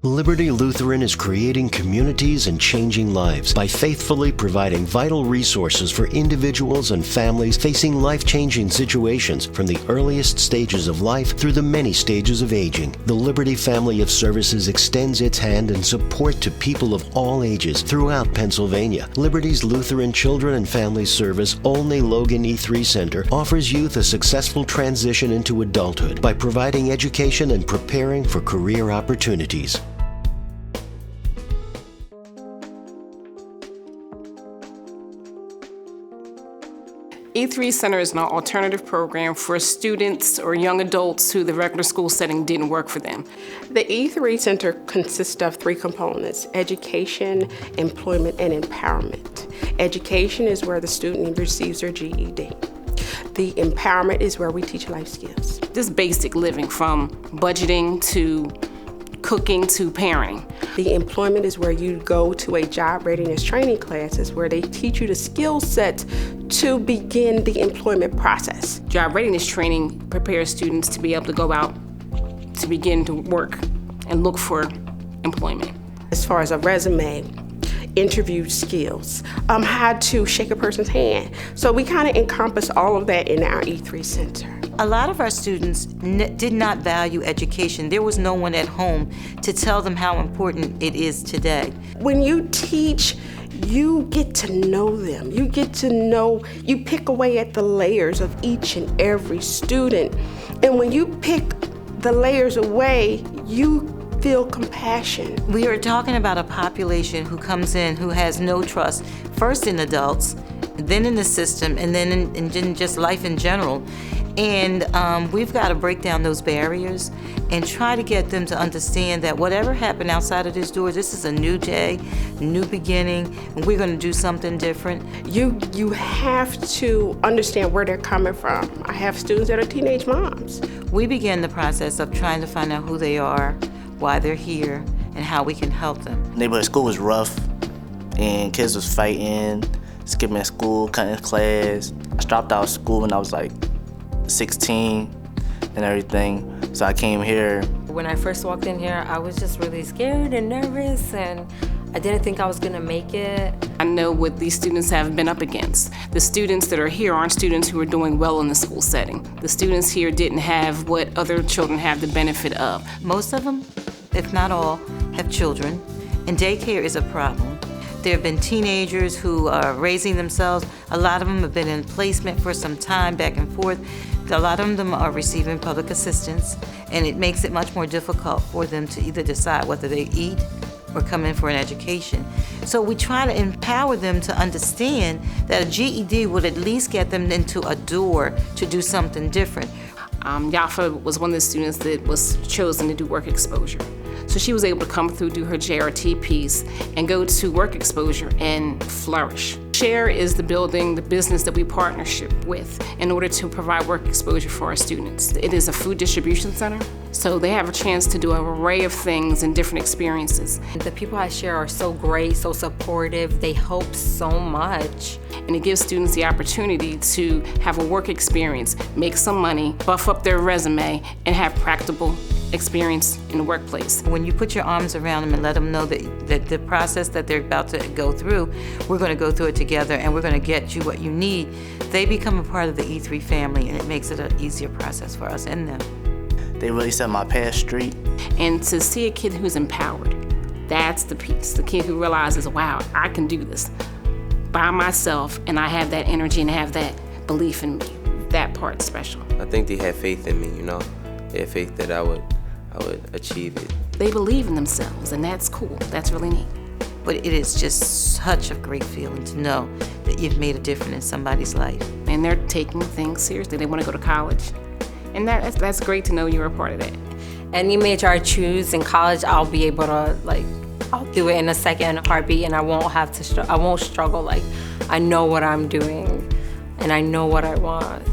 Liberty Lutheran is creating communities and changing lives by faithfully providing vital resources for individuals and families facing life-changing situations from the earliest stages of life through the many stages of aging. The Liberty family of services extends its hand in support to people of all ages throughout Pennsylvania. Liberty's Lutheran Children and Family Service, Olney Logan E3 Center, offers youth a successful transition into adulthood by providing education and preparing for career opportunities. E3 Center is an alternative program for students or young adults who the regular school setting didn't work for them. The E3 Center consists of three components: education, employment, and empowerment. Education is where the student receives their GED. The empowerment is where we teach life skills. Just basic living, from budgeting to cooking to parenting. The employment is where you go to a job readiness training classes where they teach you the skill sets to begin the employment process. Job readiness training prepares students to be able to go out to begin to work and look for employment. As far as a resume, interview skills, how to shake a person's hand. So we kind of encompass all of that in our E3 Center. A lot of our students did not value education. There was no one at home to tell them how important it is today. When you teach, you get to know them. You get to know, you pick away at the layers of each and every student. And when you pick the layers away, you feel compassion. We are talking about a population who comes in who has no trust, first in adults, then in the system, and then in just life in general. And we've got to break down those barriers and try to get them to understand that whatever happened outside of this door, this is a new day, new beginning, and we're going to do something different. You have to understand where they're coming from. I have students that are teenage moms. We began the process of trying to find out who they are, why they're here, and how we can help them. Neighborhood school was rough, and kids was fighting, skipping school, cutting class. I dropped out of school when I was like 16 and everything, so I came here. When I first walked in here, I was just really scared and nervous, and I didn't think I was gonna make it. I know what these students have been up against. The students that are here aren't students who are doing well in the school setting. The students here didn't have what other children have the benefit of. Most of them, if not all, have children, and daycare is a problem. There have been teenagers who are raising themselves. A lot of them have been in placement for some time, back and forth. A lot of them are receiving public assistance, and it makes it much more difficult for them to either decide whether they eat or come in for an education. So we try to empower them to understand that a GED would at least get them into a door to do something different. Yafa was one of the students that was chosen to do work exposure. So she was able to come through, do her JRT piece, and go to work exposure and flourish. SHARE is the building, the business that we partnership with in order to provide work exposure for our students. It is a food distribution center, so they have a chance to do an array of things and different experiences. The people at SHARE are so great, so supportive, they help so much. And it gives students the opportunity to have a work experience, make some money, buff up their resume, and have practical experience in the workplace. When you put your arms around them and let them know that the process that they're about to go through, we're going to go through it together and we're going to get you what you need, they become a part of the E3 family, and it makes it an easier process for us and them. They really set my path straight. And to see a kid who's empowered, that's the piece. The kid who realizes, wow, I can do this by myself, and I have that energy and have that belief in me. That part's special. I think they had faith in me, you know. They had faith that I would achieve it. They believe in themselves, and that's cool. That's really neat. But it is just such a great feeling to know that you've made a difference in somebody's life. And they're taking things seriously. They want to go to college. And that's great to know you're a part of that. Any major I choose in college, I'll be able to, I'll do it in a second, heartbeat, and I won't have to, I won't struggle. I know what I'm doing, and I know what I want.